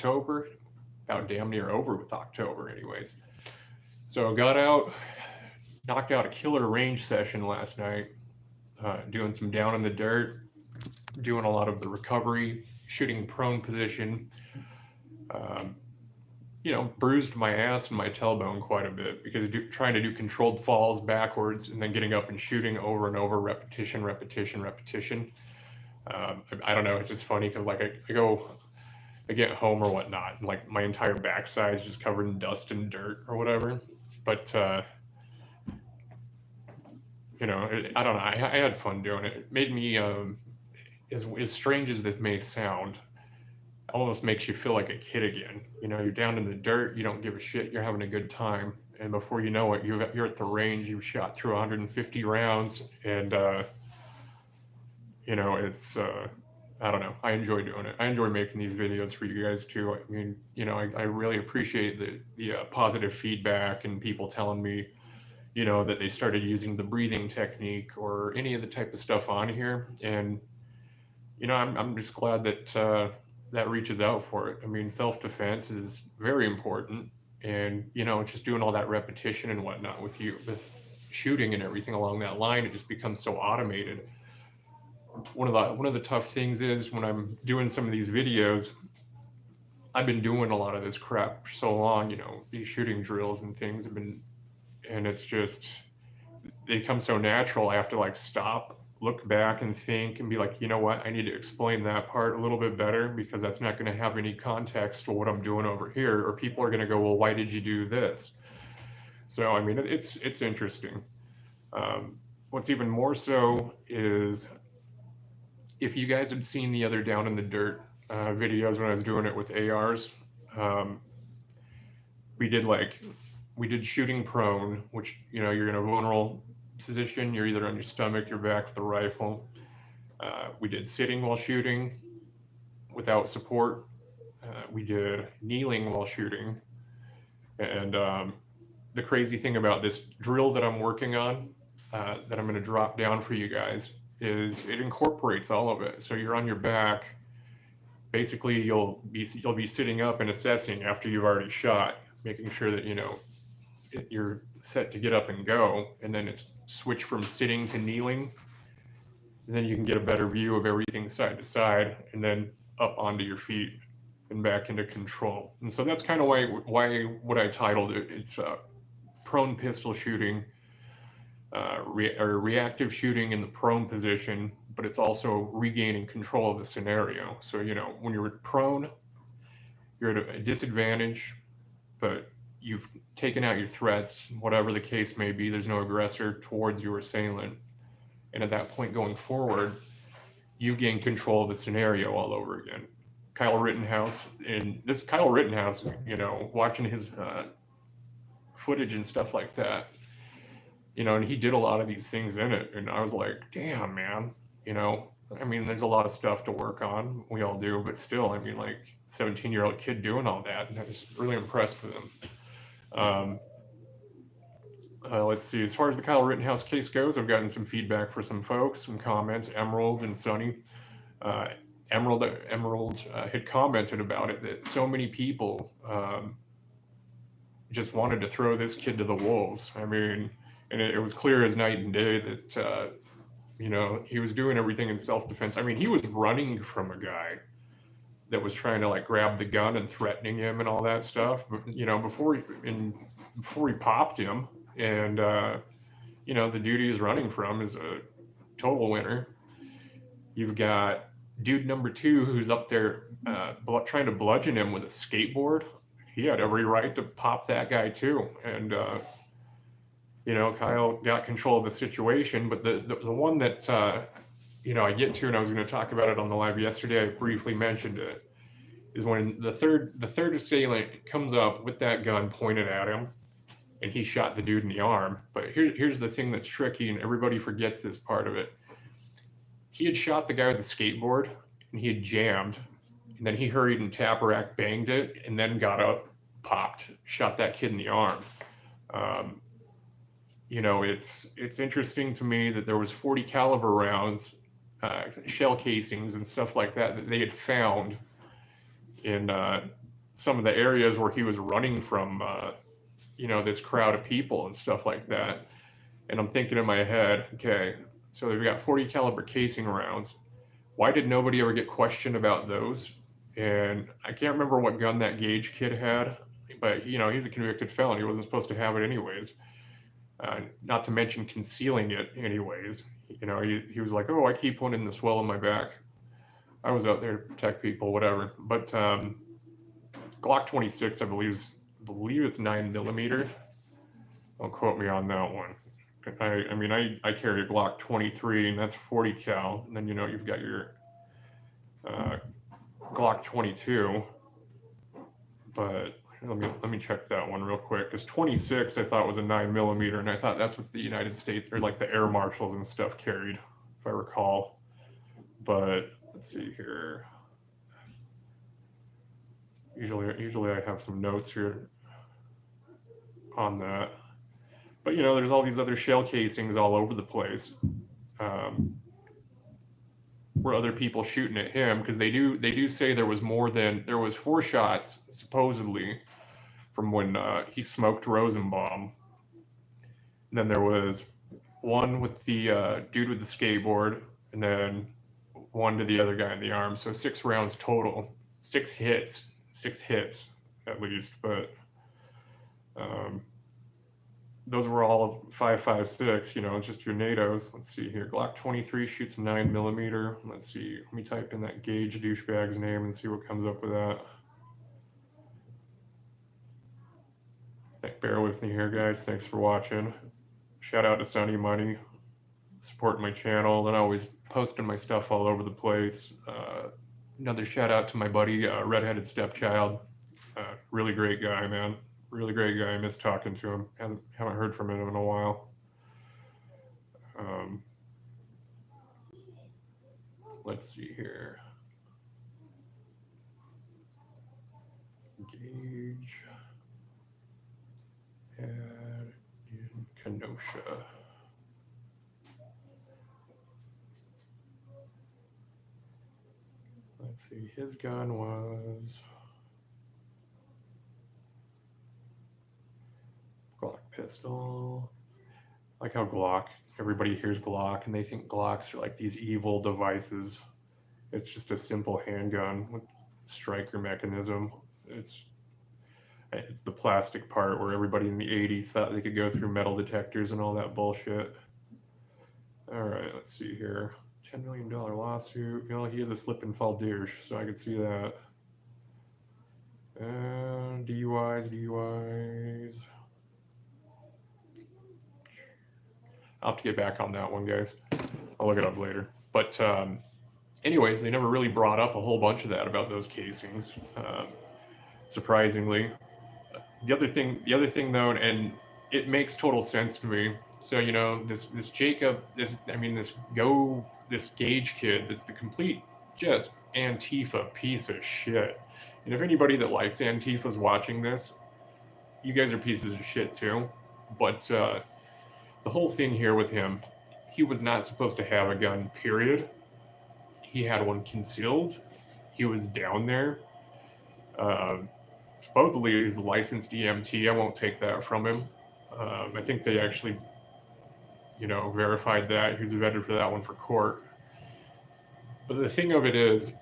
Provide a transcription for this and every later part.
October, about damn near over with October, anyways. So got out, knocked out a killer range session last night, doing some down in the dirt, doing a lot of the recovery, shooting prone position. Um, bruised my ass and my tailbone quite a bit because trying to do controlled falls backwards and then getting up and shooting over and over, repetition, repetition, repetition. I don't know. It's just funny because like I get home or whatnot, and like my entire backside is just covered in dust and dirt or whatever. But I don't know. I had fun doing it. It made me, as strange as this may sound, almost makes you feel like a kid again. You're down in the dirt, you don't give a shit, you're having a good time, and before you know it, you're at the range, you've shot through 150 rounds, and it's I don't know. I enjoy doing it. I enjoy making these videos for you guys too. I mean, I really appreciate the positive feedback and people telling me, that they started using the breathing technique or any of the type of stuff on here, and I'm just glad that that reaches out for it. I mean, self-defense is very important, and just doing all that repetition and whatnot with shooting and everything along that line, it just becomes so automated. One of the tough things is when I'm doing some of these videos, I've been doing a lot of this crap for so long, these shooting drills and things have been, and it's just they come so natural. I have to like stop, look back and think and be like, you know what, I need to explain that part a little bit better because that's not going to have any context to what I'm doing over here, or people are going to go, well, why did you do this? So I mean, it's interesting. What's even more so is if you guys had seen the other down in the dirt videos when I was doing it with ARs, um, we did shooting prone, which you're in a vulnerable position. You're either on your stomach, your back with the rifle. We did sitting while shooting without support. We did kneeling while shooting. And the crazy thing about this drill that I'm working on, that I'm going to drop down for you guys, is it incorporates all of it. So you're on your back. Basically, you'll be sitting up and assessing after you've already shot, making sure that you're set to get up and go, and then it's switch from sitting to kneeling, and then you can get a better view of everything side to side, and then up onto your feet and back into control. And so that's kind of why what I titled it. It's prone pistol shooting, or reactive shooting in the prone position, but it's also regaining control of the scenario. So when you're prone, you're at a disadvantage, but you've taken out your threats, whatever the case may be. There's no aggressor towards your assailant. And at that point going forward, you gain control of the scenario all over again. Kyle Rittenhouse, watching his footage and stuff like that, and he did a lot of these things in it. And I was like, damn, man, I mean, there's a lot of stuff to work on. We all do, but still, I mean, like 17-year-old kid doing all that, and I was really impressed with him. Let's see, as far as the Kyle Rittenhouse case goes, I've gotten some feedback for some folks, some comments. Emerald and Sunny. Emerald had commented about it, that so many people just wanted to throw this kid to the wolves. I mean, and it was clear as night and day that, he was doing everything in self-defense. I mean, he was running from a guy that was trying to like grab the gun and threatening him and all that stuff. But, before he popped him, and the dude he was running from is a total winner. You've got dude number 2 who's up there trying to bludgeon him with a skateboard. He had every right to pop that guy too, and Kyle got control of the situation. But the one that I get to, and I was going to talk about it on the live yesterday, I briefly mentioned it, is when the third assailant comes up with that gun pointed at him, and he shot the dude in the arm. But here's the thing that's tricky, and everybody forgets this part of it. He had shot the guy with the skateboard, and he had jammed, and then he hurried and tap-rack banged it, and then got up, popped, shot that kid in the arm. It's interesting to me that there was 40 caliber rounds, shell casings and stuff like that they had found in some of the areas where he was running from, you know, this crowd of people and stuff like that. And I'm thinking in my head, okay, so they've got 40 caliber casing rounds. Why did nobody ever get questioned about those? And I can't remember what gun that Gage kid had, but you know, he's a convicted felon. He wasn't supposed to have it anyways. Not to mention concealing it anyways. You know, he was like, oh, I keep one in the swell of my back. I was out there to protect people, whatever. But Glock 26, I believe it's 9mm. Don't quote me on that one. I mean, I carry a Glock 23, and that's 40 cal. And then, you know, you've got your Glock 22. But let me check that one real quick, because 26 I thought was a 9mm, and I thought that's what the United States, or like the air marshals and stuff, carried, if I recall. But let's see here. Usually I have some notes here on that. But you know, there's all these other shell casings all over the place, where other people shooting at him, because they do say there was 4 shots supposedly from when he smoked Rosenbaum. And then there was one with the dude with the skateboard, and then one to the other guy in the arm. So 6 rounds total, 6 hits at least. But those were all 5.56, you know, just your NATOs. Let's see here. Glock 23 shoots 9mm. Let's see. Let me type in that Gage douchebag's name and see what comes up with that. Bear with me here, guys. Thanks for watching. Shout out to Sunny Money, supporting my channel, and always posting my stuff all over the place. Another shout out to my buddy, Redheaded Stepchild. Really great guy, man. Really great guy. I miss talking to him. Haven't heard from him in a while. Let's see here. Gage had in Kenosha. Let's see. His gun was Glock pistol. Like how Glock, everybody hears Glock and they think Glocks are like these evil devices. It's just a simple handgun with striker mechanism. It's the plastic part where everybody in the 80s thought they could go through metal detectors and all that bullshit. All right, let's see here. $10 million lawsuit. You know, he is a slip and fall douche, so I could see that. And DUIs. I'll have to get back on that one, guys. I'll look it up later. But anyways, they never really brought up a whole bunch of that about those casings, surprisingly. The other thing though, and it makes total sense to me. So, you know, this Jacob, this Gage kid, that's the complete just Antifa piece of shit. And if anybody that likes Antifa is watching this, you guys are pieces of shit too. But the whole thing here with him, he was not supposed to have a gun, period. He had one concealed. He was down there. Supposedly he's a licensed EMT. I won't take that from him. I think they actually, you know, verified that. He was vetted for that one for court. But the thing of it is,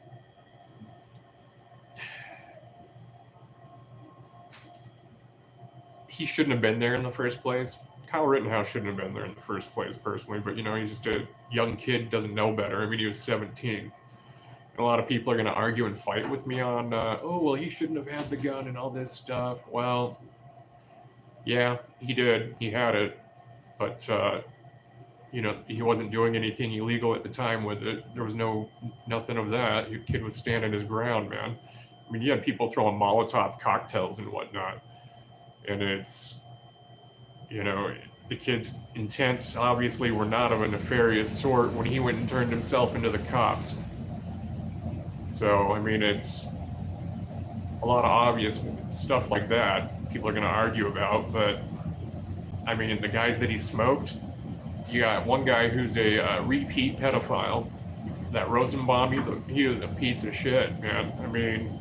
he shouldn't have been there in the first place. Kyle Rittenhouse shouldn't have been there in the first place, personally. But, you know, he's just a young kid, doesn't know better. I mean, he was 17. A lot of people are going to argue and fight with me on, oh, well, he shouldn't have had the gun and all this stuff. Well, yeah, he did. He had it. But, you know, he wasn't doing anything illegal at the time with it. There was nothing of that. Your kid was standing his ground, man. I mean, you had people throwing Molotov cocktails and whatnot. And it's, you know, the kid's intents obviously were not of a nefarious sort when he went and turned himself into the cops. So, I mean, it's a lot of obvious stuff like that people are going to argue about, but, I mean, the guys that he smoked, you got one guy who's a repeat pedophile. That Rosenbaum, he is a piece of shit, man. I mean,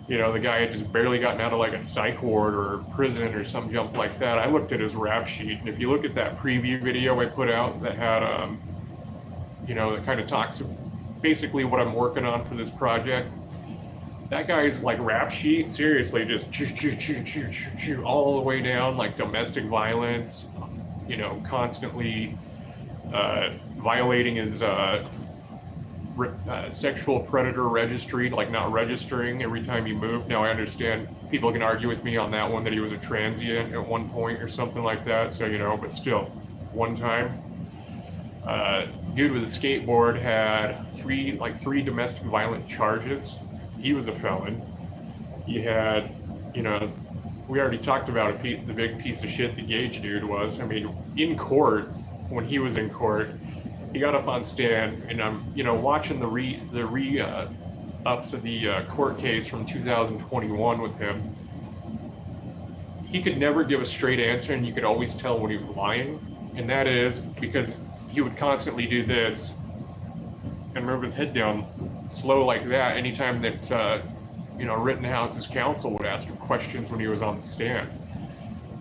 You know, the guy had just barely gotten out of like a psych ward or prison or some jump like that. I looked at his rap sheet, and if you look at that preview video I put out that had, you know, that kind of talks basically what I'm working on for this project, that guy's like rap sheet, seriously, just all the way down, like domestic violence, you know, constantly violating his sexual predator registry, like not registering every time he moved. Now I understand people can argue with me on that one, that he was a transient at one point or something like that. So, you know, but still, one time. Dude with a skateboard had three domestic violent charges. He was a felon. He had, you know, we already talked about the big piece of shit the Gage dude was. I mean, in court, when he was in court, he got up on stand, and I'm, you know, watching the re-ups of the court case from 2021 with him. He could never give a straight answer, and you could always tell when he was lying. And that is because he would constantly do this and move his head down slow like that anytime that, you know, Rittenhouse's counsel would ask him questions when he was on the stand.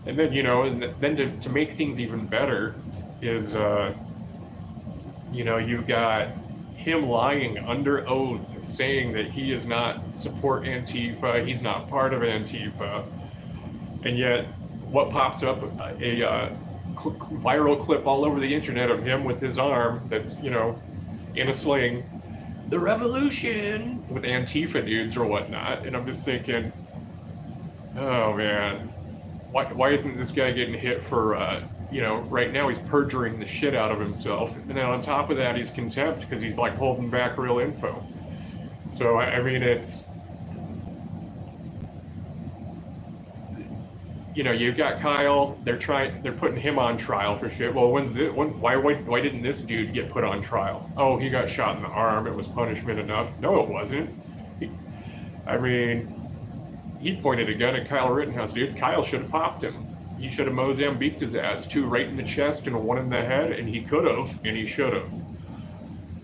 And then, you know, and then to make things even better is, you know, you've got him lying under oath, saying that he does not support Antifa, he's not part of Antifa, and yet what pops up, a viral clip all over the internet of him with his arm that's, you know, in a sling, the revolution, with Antifa dudes or whatnot, and I'm just thinking, oh man, why isn't this guy getting hit for, you know, right now he's perjuring the shit out of himself, and then on top of that he's contempt because he's like holding back real info. So I mean, it's, you know, you've got Kyle, they're putting him on trial for shit. Well, why didn't this dude get put on trial? Oh, he got shot in the arm, it was punishment enough. No, it wasn't. I mean, he pointed a gun at Kyle Rittenhouse, dude. Kyle should have popped him. He should have Mozambiqued his ass, 2 right in the chest and 1 in the head, and he could have, and he should have.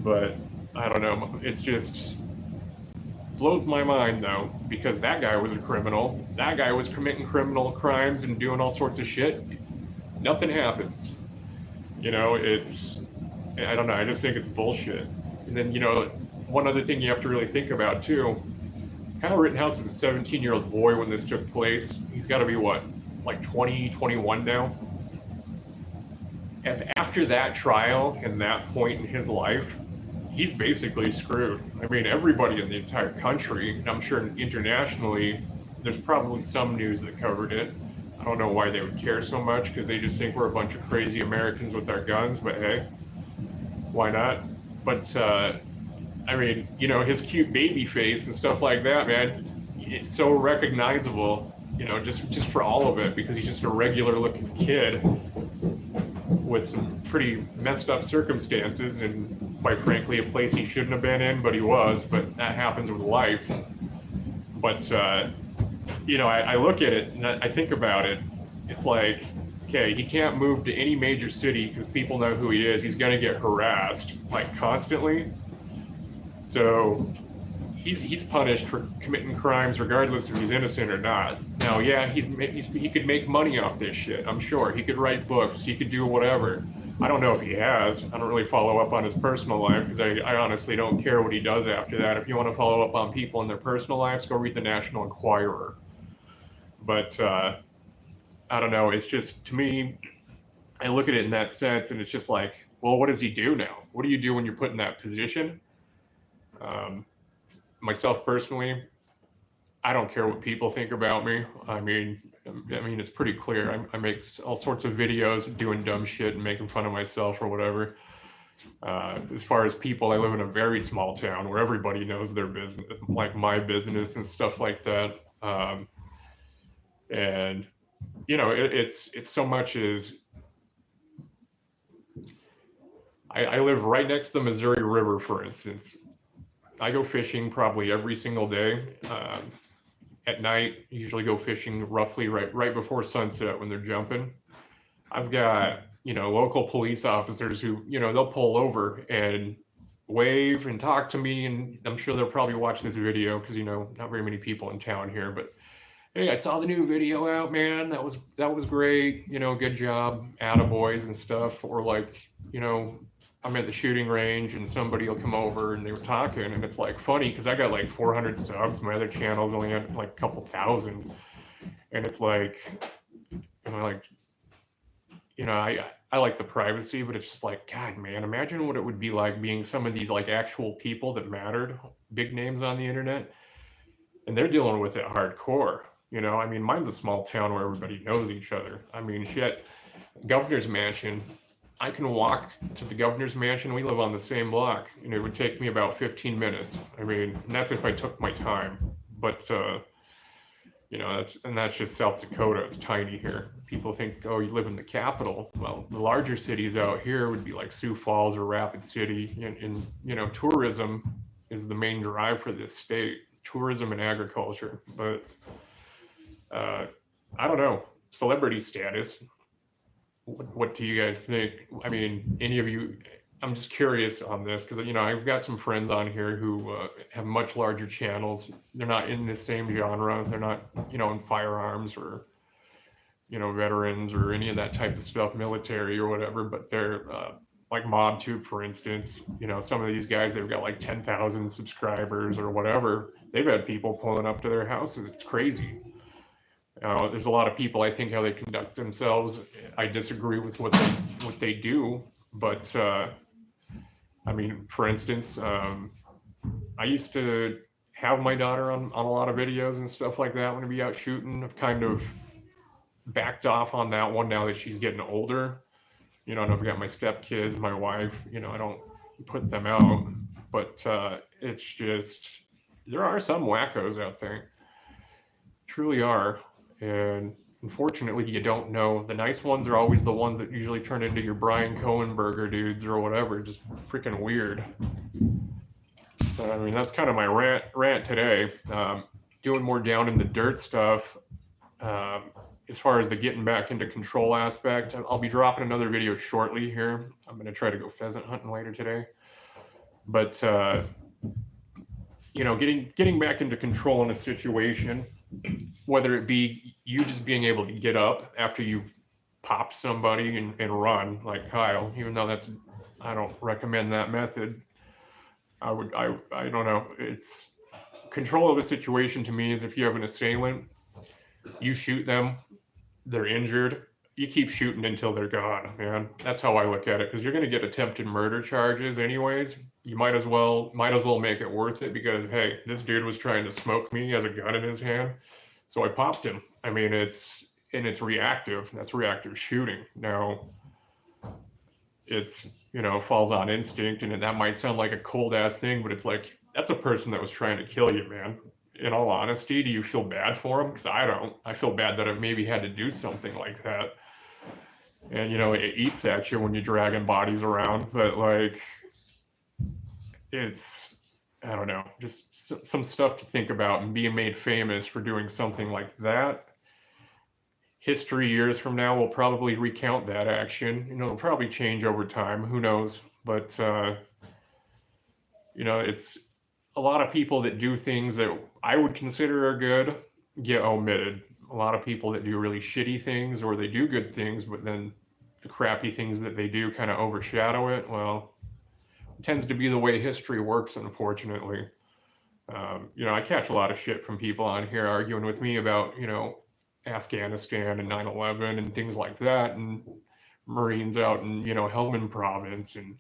But I don't know, it's just blows my mind though, because that guy was a criminal. That guy was committing criminal crimes and doing all sorts of shit. Nothing happens. You know, it's, I don't know, I just think it's bullshit. And then, you know, one other thing you have to really think about too, Kyle Rittenhouse is a 17-year-old boy when this took place. He's got to be what, like 20, 21 now? If after that trial and that point in his life, he's basically screwed. I mean, everybody in the entire country, and I'm sure internationally, there's probably some news that covered it. I don't know why they would care so much, because they just think we're a bunch of crazy Americans with our guns, but hey, why not? But, I mean, you know, his cute baby face and stuff like that, man, it's so recognizable, you know, just for all of it, because he's just a regular looking kid with some pretty messed up circumstances, and quite frankly, a place he shouldn't have been in, but he was, but that happens with life. But, you know, I look at it and I think about it, it's like, okay, he can't move to any major city because people know who he is. He's gonna get harassed, like, constantly. So he's punished for committing crimes regardless if he's innocent or not. Now, yeah, he could make money off this shit, I'm sure. He could write books, he could do whatever. I don't know if he has. I don't really follow up on his personal life because I honestly don't care what he does after that. If you want to follow up on people in their personal lives, go read the National Enquirer. But I don't know, it's just, to me, I look at it in that sense and it's just like, well, what does he do now? What do you do when you're put in that position? Myself personally, I don't care what people think about me. I mean, it's pretty clear. I make all sorts of videos doing dumb shit and making fun of myself or whatever. As far as people, I live in a very small town where everybody knows their business, like my business and stuff like that. And you know, it's so much as I live right next to the Missouri River, for instance. I go fishing probably every single day. At night, usually go fishing roughly right before sunset when they're jumping. I've got, you know, local police officers who, you know, they'll pull over and wave and talk to me, and I'm sure they'll probably watch this video because not very many people in town here. But hey, I saw the new video out, man. That was great. Good job, attaboys and stuff. Or like, I'm at the shooting range and somebody will come over and they were talking, and it's like funny because I got like 400 subs. My other channels only had like a couple thousand, and it's like, like, I like the privacy, but it's just like, God, man, imagine what it would be like being some of these like actual people that mattered, big names on the internet, and they're dealing with it hardcore. I mean, mine's a small town where everybody knows each other. I mean, shit, governor's mansion. I can walk to the governor's mansion. We live on the same block, and it would take me about 15 minutes. I mean, and that's if I took my time. But that's just South Dakota. It's tiny here. People think, oh, you live in the capital. Well, the larger cities out here would be like Sioux Falls or Rapid City, and tourism is the main drive for this state. Tourism and agriculture. But I don't know, celebrity status. What do you guys think? I mean, any of you? I'm just curious on this because I've got some friends on here who have much larger channels. They're not in the same genre. They're not in firearms or veterans or any of that type of stuff, military or whatever. But they're like MobTube, for instance. Some of these guys, they've got like 10,000 subscribers or whatever. They've had people pulling up to their houses. It's crazy. There's a lot of people, I think, how they conduct themselves. I disagree with what they do, but I mean, for instance, I used to have my daughter on a lot of videos and stuff like that when I'd be out shooting. I've kind of backed off on that one now that she's getting older. And I've got my stepkids, my wife. I don't put them out, but it's just there are some wackos out there, truly are. And unfortunately, you don't know. The nice ones are always the ones that usually turn into your Brian Cohenberger dudes or whatever. Just freaking weird. So, I mean, that's kind of my rant today. Doing more down in the dirt stuff. As far as the getting back into control aspect, I'll be dropping another video shortly here. I'm going to try to go pheasant hunting later today. But, getting back into control in a situation, whether it be you just being able to get up after you've popped somebody and run like Kyle, even though I don't recommend that method. I don't know. It's control of a situation to me is if you have an assailant, you shoot them, they're injured, you keep shooting until they're gone, man. That's how I look at it, because you're going to get attempted murder charges anyways. You might as well make it worth it, because hey, this dude was trying to smoke me, he has a gun in his hand, so I popped him. I mean, it's reactive. That's reactive shooting. Now, it's falls on instinct, and that might sound like a cold ass thing, but it's like, that's a person that was trying to kill you, man. In all honesty, do you feel bad for him? Because I don't. I feel bad that I maybe had to do something like that. And it eats at you when you're dragging bodies around, but like, I don't know, just some stuff to think about. And being made famous for doing something like that, history years from now will probably recount that action. It'll probably change over time, who knows. But it's a lot of people that do things that I would consider are good get omitted. A lot of people that do really shitty things, or they do good things, but then the crappy things that they do kind of overshadow it. Well, it tends to be the way history works, unfortunately. I catch a lot of shit from people on here arguing with me about, Afghanistan and 9/11 and things like that, and Marines out in, Helmand province, and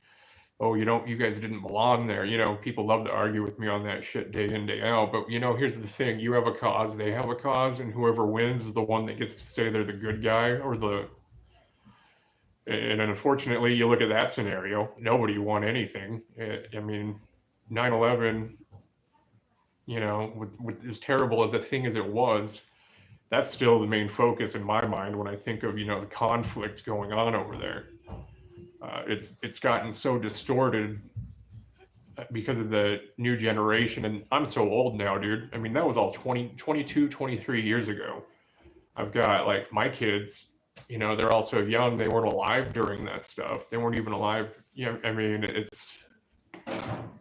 oh, you guys didn't belong there. People love to argue with me on that shit day in, day out. But, here's the thing. You have a cause, they have a cause, and whoever wins is the one that gets to say they're the good guy and unfortunately, you look at that scenario, nobody won anything. I mean, 9/11, with as terrible as a thing as it was, that's still the main focus in my mind when I think of, the conflict going on over there. It's gotten so distorted because of the new generation, and I'm so old now, dude. I mean, that was all 22, 23 years ago. I've got like my kids, they're also young. They weren't alive during that stuff. They weren't even alive. I mean,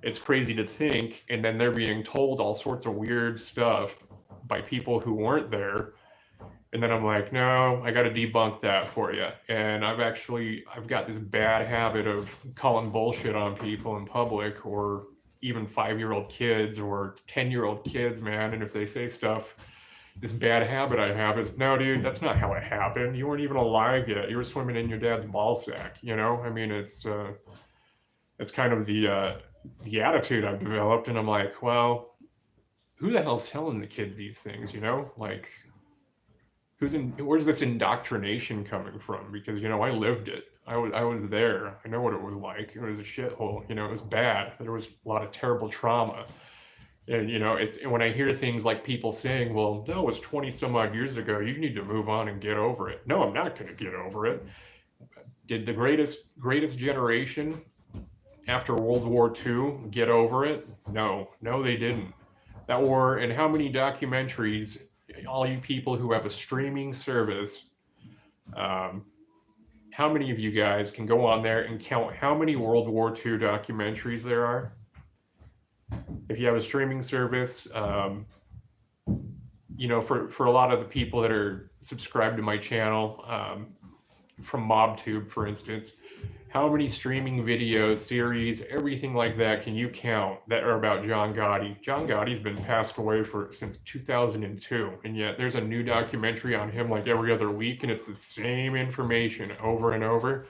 It's crazy to think, and then they're being told all sorts of weird stuff by people who weren't there. And then I'm like, no, I got to debunk that for you. And I've got this bad habit of calling bullshit on people in public, or even 5-year-old kids or 10-year-old kids, man. And if they say stuff, this bad habit I have is, no, dude, that's not how it happened. You weren't even alive yet. You were swimming in your dad's ball sack. You know, I mean, it's kind of the attitude I've developed, and I'm like, well, who the hell's telling the kids these things? You know, like, where's this indoctrination coming from? Because, you know, I lived it. I was there. I know what it was like. It was a shithole. You know, it was bad. There was a lot of terrible trauma. And, you know, it's when I hear things like people saying, well, that was 20 some odd years ago. You need to move on and get over it. No, I'm not going to get over it. Did the greatest generation after World War II get over it? No, they didn't. That war, and how many documentaries, all you people who have a streaming service, how many of you guys can go on there and count how many World War II documentaries there are? If you have a streaming service, you know, for a lot of the people that are subscribed to my channel, from MobTube, for instance, how many streaming videos, series, everything like that can you count that are about John Gotti? John Gotti's been passed away since 2002, and yet there's a new documentary on him like every other week, and it's the same information over and over.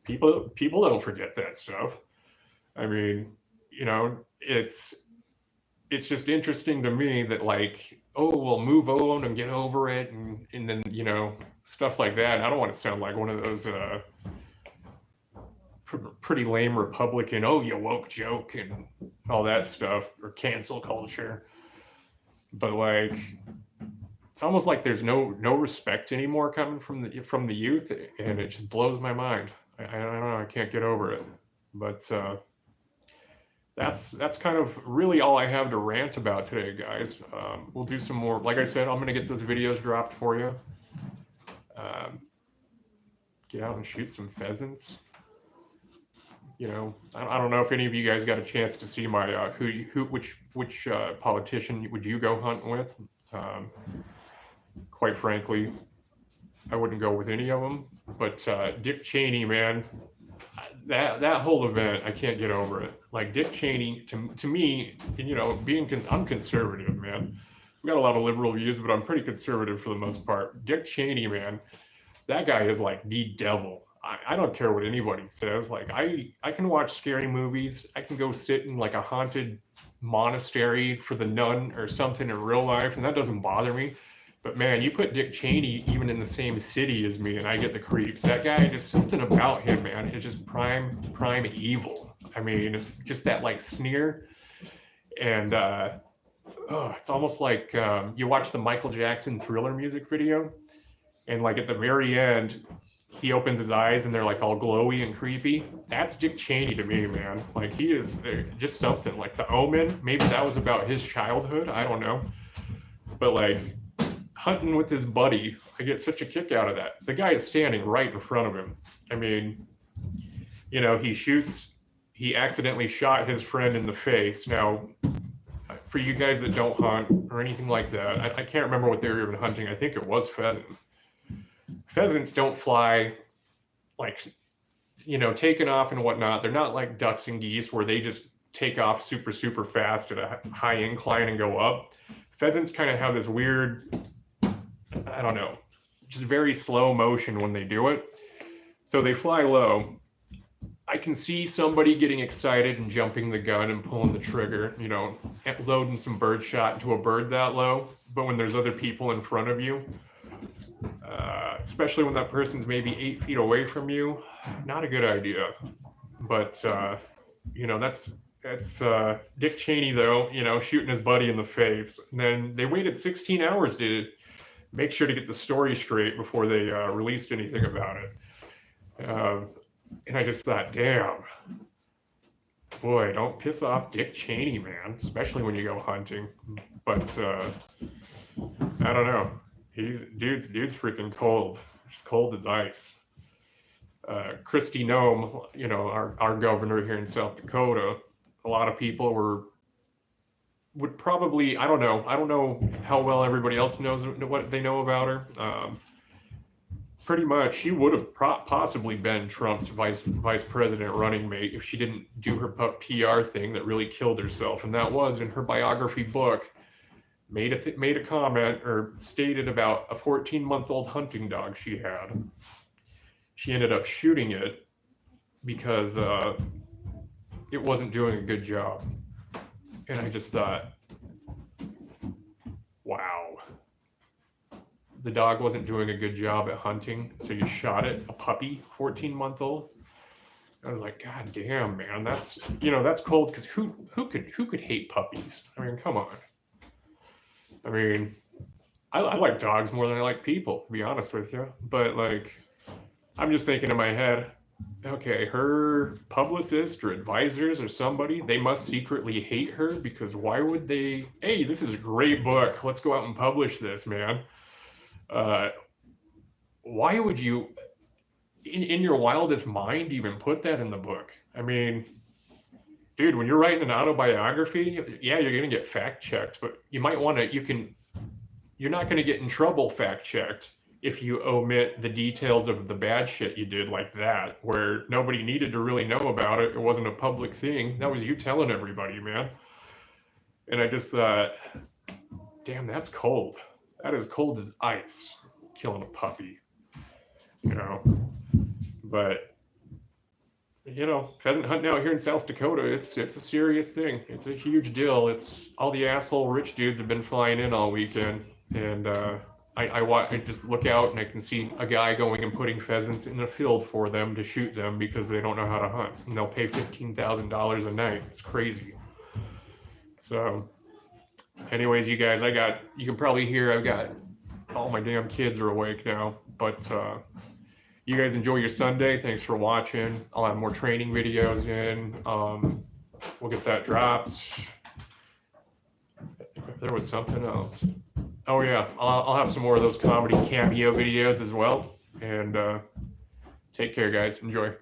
People don't forget that stuff. I mean, you know, it's just interesting to me that, like, oh, well, move on and get over it, and then, you know, stuff like that. And I don't want to sound like one of those pretty lame Republican, oh, you woke joke and all that stuff, or cancel culture. But, like, it's almost like there's no respect anymore coming from the youth, and it just blows my mind. I don't know, I can't get over it. But that's kind of really all I have to rant about today, guys. We'll do some more. Like I said, I'm gonna get those videos dropped for you. Get out and shoot some pheasants. You know, I don't know if any of you guys got a chance to see my which politician would you go hunting with. Quite frankly, I wouldn't go with any of them. But Dick Cheney, man, that whole event, I can't get over it. Like, Dick Cheney, to me, and, you know, I'm conservative, man. I've got a lot of liberal views, but I'm pretty conservative for the most part. Dick Cheney, man, that guy is like the devil. I don't care what anybody says. Like, I can watch scary movies. I can go sit in like a haunted monastery for the nun or something in real life, and that doesn't bother me. But man, you put Dick Cheney even in the same city as me, and I get the creeps. That guy, just something about him, man. It's just prime evil. I mean, just that like sneer, and it's almost like you watch the Michael Jackson Thriller music video, and like at the very end, he opens his eyes and they're like all glowy and creepy. That's Dick Cheney to me, man. Like, he is just something. Like The Omen, maybe that was about his childhood. I don't know, but like, hunting with his buddy, I get such a kick out of that. The guy is standing right in front of him. I mean, you know, he accidentally shot his friend in the face. Now, for you guys that don't hunt or anything like that, I can't remember what they were even hunting. I think it was pheasant. Pheasants don't fly, like, you know, taking off and whatnot. They're not like ducks and geese where they just take off super, super fast at a high incline and go up. Pheasants kind of have this weird, I don't know, just very slow motion when they do it. So they fly low. I can see somebody getting excited and jumping the gun and pulling the trigger, you know, loading some bird shot into a bird that low. But when there's other people in front of you, especially when that person's maybe 8 feet away from you, not a good idea. But, you know, that's Dick Cheney, though, you know, shooting his buddy in the face. And then they waited 16 hours to make sure to get the story straight before they released anything about it. And I just thought, damn, boy, don't piss off Dick Cheney, man, especially when you go hunting. But I don't know. Dude's freaking cold. Just cold as ice. Kristi Noem, you know, our governor here in South Dakota, a lot of people would probably, I don't know how well everybody else knows what they know about her. Pretty much, she would have possibly been Trump's vice president running mate if she didn't do her PR thing that really killed herself. And that was in her biography book, made a comment or stated about a 14-month-old hunting dog she had. She ended up shooting it because it wasn't doing a good job. And I just thought, wow. The dog wasn't doing a good job at hunting, so you shot it, a puppy, 14-month-old. I was like, God damn, man, that's cold, because who could hate puppies? I mean, come on. I mean, I like dogs more than I like people, to be honest with you. But like, I'm just thinking in my head, okay, her publicist or advisors or somebody, they must secretly hate her, because why would they? Hey, this is a great book. Let's go out and publish this, man. Why would you, in your wildest mind, even put that in the book? I mean, dude, when you're writing an autobiography, yeah, you're gonna get fact checked, but you might want to. You're not gonna get in trouble fact checked if you omit the details of the bad shit you did, like that, where nobody needed to really know about it. It wasn't a public thing. That was you telling everybody, man. And I just thought, damn, that's cold. That is cold as ice, killing a puppy, But, pheasant hunting out here in South Dakota, it's a serious thing. It's a huge deal. It's all the asshole rich dudes have been flying in all weekend. And I just look out and I can see a guy going and putting pheasants in a field for them to shoot them because they don't know how to hunt. And they'll pay $15,000 a night. It's crazy. So... anyways, you guys, you can probably hear I've got all my damn kids are awake now, but you guys enjoy your Sunday. Thanks for watching. I'll have more training videos in. We'll get that dropped. There was something else. Oh yeah, I'll have some more of those comedy cameo videos as well. And take care, guys. Enjoy.